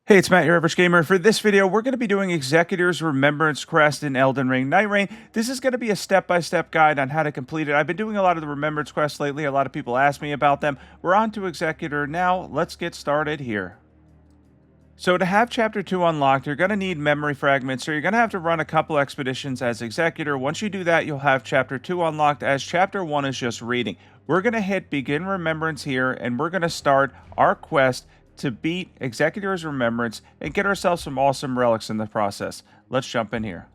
Hey, it's Matt, your average gamer. For this video, we're going to be doing Executor's Remembrance quest in Elden Ring Nightreign. This is going to be a step-by-step guide on how to complete it. I've been doing a lot of the Remembrance quests lately. A lot of people ask me about them. We're on to Executor now. Let's get started here. So to have Chapter 2 unlocked, you're going to need memory fragments, so you're going to have to run a couple expeditions as Executor. Once you do that, you'll have Chapter 2 unlocked, as Chapter 1 is just reading. We're going to hit Begin Remembrance here, and we're going to start our quest to beat Executor's Remembrance and get ourselves some awesome relics in the process. Let's jump in here.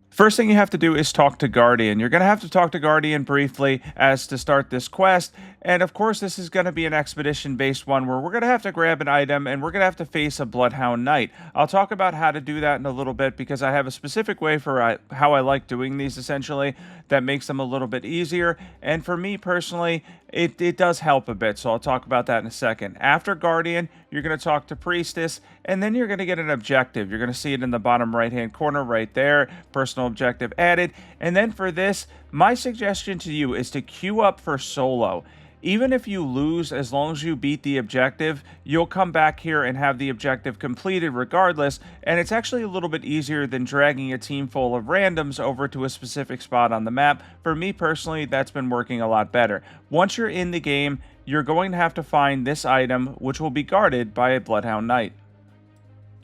First thing you have to do is talk to Guardian. You're going to have to talk to Guardian briefly as to start this quest. And of course, this is going to be an expedition-based one where we're going to have to grab an item and we're going to have to face a Bloodhound Knight. I'll talk about how to do that in a little bit because I have a specific way for how I like doing these, essentially, that makes them a little bit easier. And for me personally, it does help a bit, so I'll talk about that in a second. After Guardian, you're going to talk to Priestess, and then you're going to get an objective. You're going to see it in the bottom right-hand corner right there, personal objective added. And then for this, my suggestion to you is to queue up for solo. Even if you lose, as long as you beat the objective, you'll come back here and have the objective completed regardless, and it's actually a little bit easier than dragging a team full of randoms over to a specific spot on the map. For me personally, that's been working a lot better. Once you're in the game, you're going to have to find this item, which will be guarded by a Bloodhound Knight.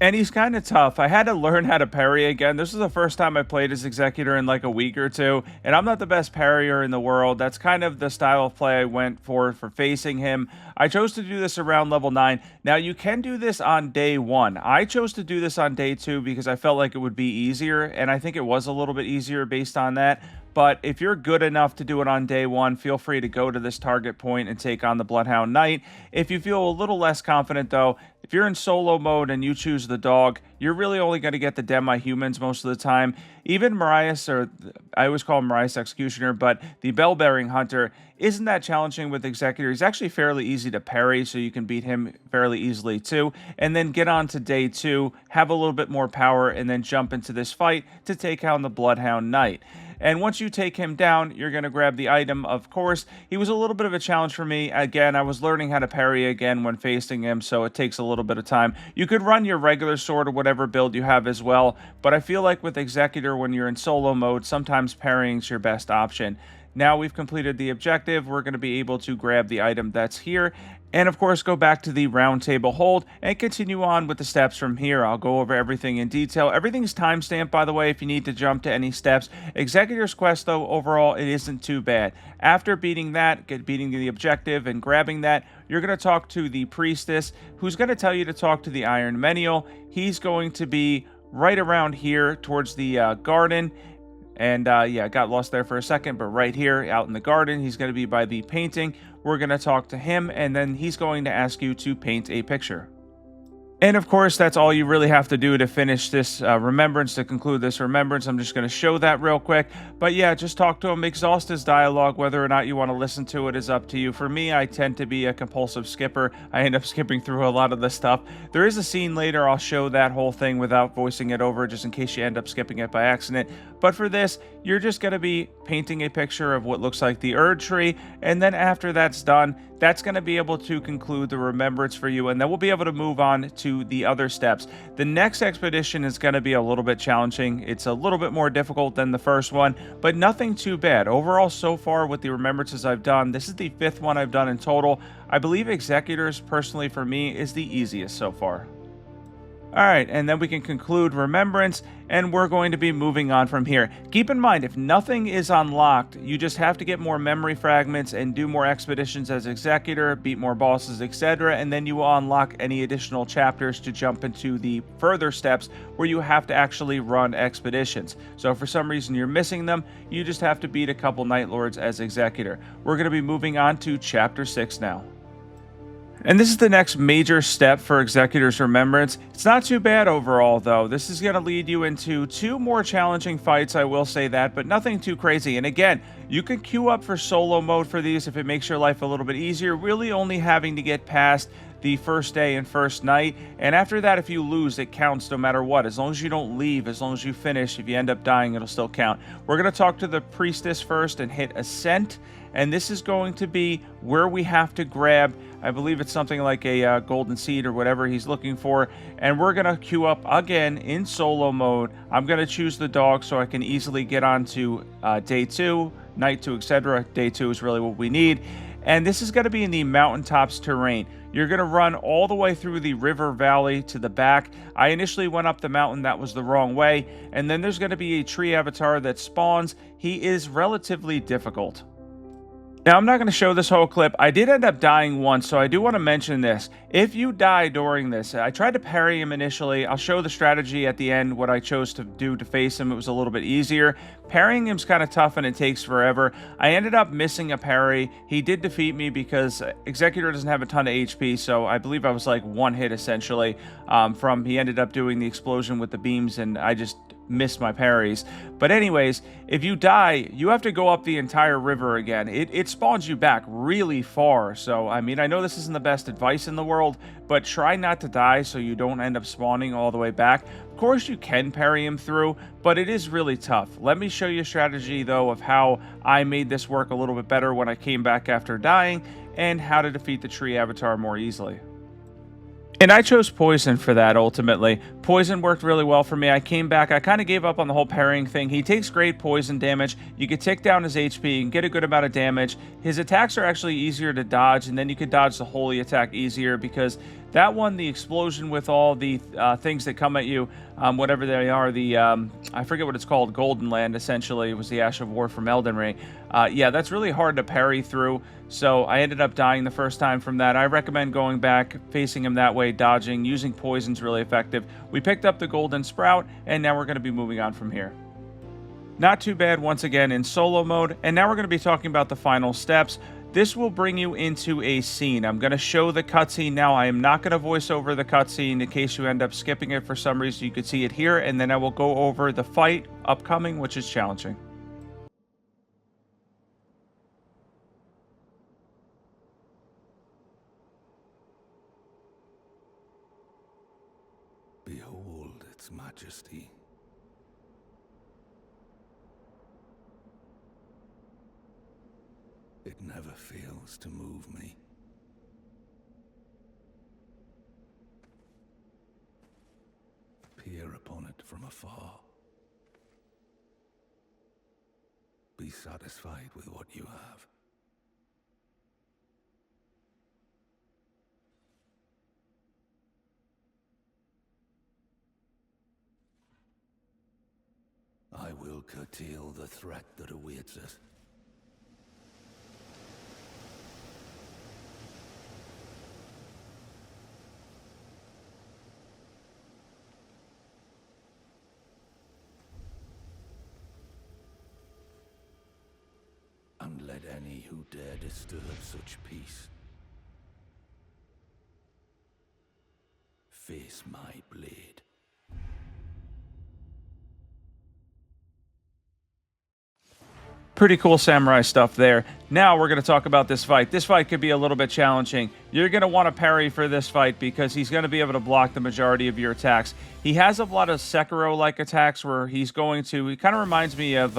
And he's kind of tough. I had to learn how to parry again. This is the first time I played as Executor in like a week or two, and I'm not the best parrier in the world. That's kind of the style of play I went for facing him. I chose to do this around level 9. Now, you can do this on day 1. I chose to do this on day 2 because I felt like it would be easier, and I think it was a little bit easier based on that. But if you're good enough to do it on day 1, feel free to go to this target point and take on the Bloodhound Knight. If you feel a little less confident, though, if you're in solo mode and you choose the dog, you're really only going to get the demi-humans most of the time. Even Marius, or I always call him Marius Executioner, but the Bell-Bearing Hunter isn't that challenging with Executor. He's actually fairly easy to parry, so you can beat him fairly easily too. And then get on to day 2, have a little bit more power, and then jump into this fight to take on the Bloodhound Knight. And once you take him down, you're going to grab the item, of course. He was a little bit of a challenge for me. Again, I was learning how to parry again when facing him, so it takes a little bit of time. You could run your regular sword or whatever build you have as well, but I feel like with Executor, when you're in solo mode, sometimes parrying's your best option. Now we've completed the objective, we're going to be able to grab the item that's here, and of course go back to the round table hold and continue on with the steps from here. I'll go over everything in detail. Everything's timestamped, by the way, if you need to jump to any steps. Executor's quest, though, overall, it isn't too bad. After beating that, beating the objective and grabbing that, you're going to talk to the Priestess, who's going to tell you to talk to the Iron Menial. He's going to be right around here towards the garden. And yeah, got lost there for a second, but right here out in the garden, he's going to be by the painting. We're going to talk to him, and then he's going to ask you to paint a picture. And of course, that's all you really have to do to finish this remembrance, to conclude this remembrance. I'm just going to show that real quick. But yeah, just talk to him, exhaust his dialogue. Whether or not you want to listen to it is up to you. For me, I tend to be a compulsive skipper. I end up skipping through a lot of this stuff. There is a scene later, I'll show that whole thing without voicing it over, just in case you end up skipping it by accident. But for this, you're just going to be painting a picture of what looks like the Erd tree. And then after that's done, that's going to be able to conclude the remembrance for you, and then we'll be able to move on to the other steps. The next expedition is going to be a little bit challenging. It's a little bit more difficult than the first one, but nothing too bad. Overall, so far with the remembrances I've done, this is the 5th one I've done in total. I believe Executors, personally for me, is the easiest so far. Alright, and then we can conclude Remembrance, and we're going to be moving on from here. Keep in mind, if nothing is unlocked, you just have to get more memory fragments and do more expeditions as Executor, beat more bosses, etc., and then you will unlock any additional chapters to jump into the further steps where you have to actually run expeditions. So if for some reason you're missing them, you just have to beat a couple Night Lords as Executor. We're going to be moving on to Chapter 6 now. And this is the next major step for Executor's Remembrance. It's not too bad overall, though. This is going to lead you into 2 more challenging fights, I will say that, but nothing too crazy. And again, you can queue up for solo mode for these if it makes your life a little bit easier, really only having to get past the first day and first night. And after that, if you lose, it counts no matter what. As long as you don't leave, as long as you finish, if you end up dying, it'll still count. We're going to talk to the priestess first and hit Ascent. And this is going to be where we have to grab, I believe it's something like a golden seed or whatever he's looking for. And we're going to queue up again in solo mode. I'm going to choose the dog so I can easily get on to day 2, night 2, etc. Day 2 is really what we need. And this is going to be in the mountaintops terrain. You're going to run all the way through the river valley to the back. I initially went up the mountain, that was the wrong way. And then there's going to be a tree avatar that spawns. He is relatively difficult. Now, I'm not going to show this whole clip. I did end up dying once, so I do want to mention this. If you die during this, I tried to parry him initially. I'll show the strategy at the end, what I chose to do to face him. It was a little bit easier. Parrying him's kind of tough and it takes forever. I ended up missing a parry. He did defeat me because Executor doesn't have a ton of HP, so I believe I was like one hit essentially from he ended up doing the explosion with the beams, and I just missed my parries. But anyways, if you die, you have to go up the entire river again. It spawns you back really far. So, I mean, I know this isn't the best advice in the world, but try not to die so you don't end up spawning all the way back. Of course, you can parry him through, but it is really tough. Let me show you a strategy, though, of how I made this work a little bit better when I came back after dying, and how to defeat the tree avatar more easily. And I chose Poison for that, ultimately. Poison worked really well for me. I came back. I kind of gave up on the whole parrying thing. He takes great poison damage. You can tick down his HP and get a good amount of damage. His attacks are actually easier to dodge, and then you can dodge the holy attack easier because that one, the explosion with all the things that come at you, whatever they are, the, I forget what it's called, Golden Land, essentially. It was the Ash of War from Elden Ring. Yeah, that's really hard to parry through, so I ended up dying the first time from that. I recommend going back, facing him that way, dodging, using poison's really effective. We picked up the Golden Sprout, and now we're going to be moving on from here. Not too bad once again in solo mode, and now we're going to be talking about the final steps. This will bring you into a scene. I'm going to show the cutscene now. I am not going to voice over the cutscene in case you end up skipping it for some reason. You could see it here, and then I will go over the fight upcoming, which is challenging. Behold its majesty. It never fails to move me. Peer upon it from afar. Be satisfied with what you have. I will curtail the threat that awaits us. And let any who dare disturb such peace face my blade. Pretty cool samurai stuff there. Now we're going to talk about this fight. This fight could be a little bit challenging. You're going to want to parry for this fight because he's going to be able to block the majority of your attacks. He has a lot of Sekiro-like attacks where he's going to... He kind of reminds me of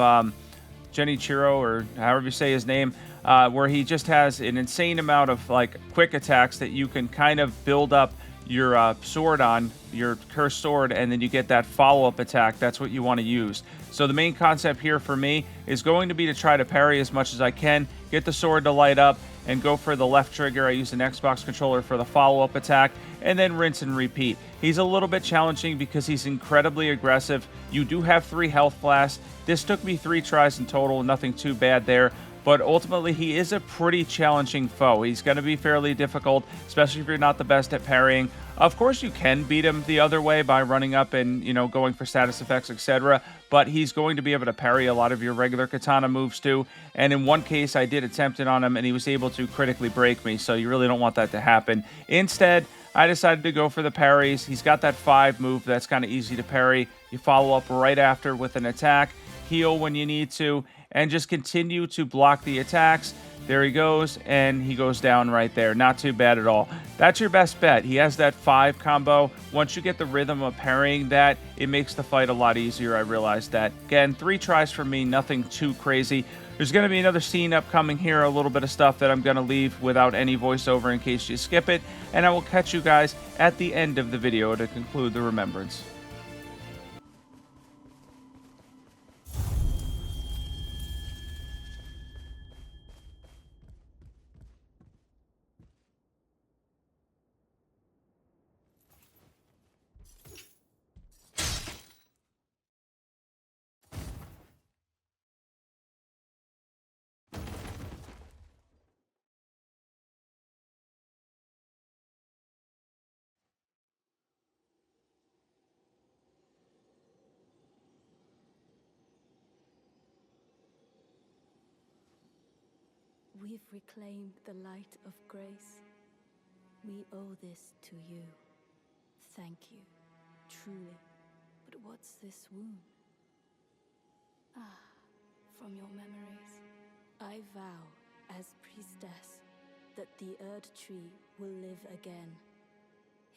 Genichiro, or however you say his name, where he just has an insane amount of like quick attacks that you can kind of build up your sword on, your cursed sword, and then you get that follow-up attack. That's what you want to use. So the main concept here for me is going to be to try to parry as much as I can, get the sword to light up, and go for the left trigger. I use an Xbox controller for the follow-up attack, and then rinse and repeat. He's a little bit challenging because he's incredibly aggressive. You do have 3 health blasts. This took me 3 tries in total, nothing too bad there. But ultimately, he is a pretty challenging foe. He's going to be fairly difficult, especially if you're not the best at parrying. Of course, you can beat him the other way by running up and, you know, going for status effects, etc. But he's going to be able to parry a lot of your regular katana moves too. And in one case, I did attempt it on him, and he was able to critically break me. So you really don't want that to happen. Instead, I decided to go for the parries. He's got that 5 move that's kind of easy to parry. You follow up right after with an attack, heal when you need to, and just continue to block the attacks. There he goes, and he goes down right there. Not too bad at all. That's your best bet. He has that 5 combo. Once you get the rhythm of parrying that, it makes the fight a lot easier. I realized that. Again, 3 tries for me, nothing too crazy. There's going to be another scene upcoming here, a little bit of stuff that I'm going to leave without any voiceover in case you skip it, and I will catch you guys at the end of the video to conclude the Remembrance. We've reclaimed the light of grace. We owe this to you. Thank you, truly. But what's this wound? Ah, from your memories. I vow, as priestess, that the Erd tree will live again.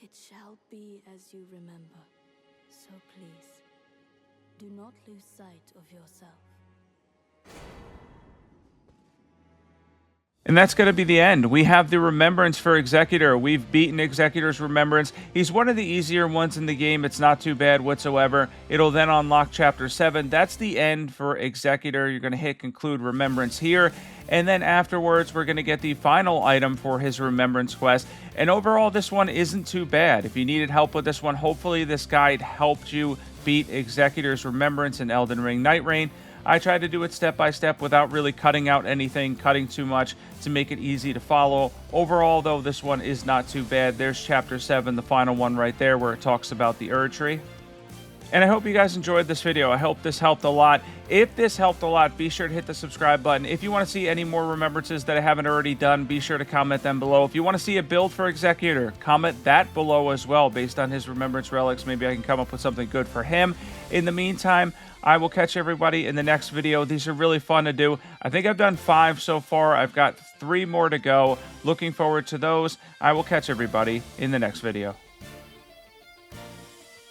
It shall be as you remember. So please, do not lose sight of yourself. And that's going to be the end. We have the Remembrance for Executor. We've beaten Executor's Remembrance. He's one of the easier ones in the game. It's not too bad whatsoever. It'll then unlock Chapter 7. That's the end for Executor. You're going to hit Conclude Remembrance here. And then afterwards, we're going to get the final item for his Remembrance quest. And overall, this one isn't too bad. If you needed help with this one, hopefully this guide helped you beat Executor's Remembrance in Elden Ring Nightreign. I tried to do it step by step without really cutting out anything, cutting too much to make it easy to follow. Overall, though, this one is not too bad. There's Chapter 7, the final one right there, where it talks about the Erd tree. And I hope you guys enjoyed this video. I hope this helped a lot. If this helped a lot, be sure to hit the subscribe button. If you want to see any more remembrances that I haven't already done, be sure to comment them below. If you want to see a build for Executor, comment that below as well. Based on his remembrance relics, maybe I can come up with something good for him. In the meantime, I will catch everybody in the next video. These are really fun to do. I think I've done 5 so far. I've got 3 more to go. Looking forward to those. I will catch everybody in the next video.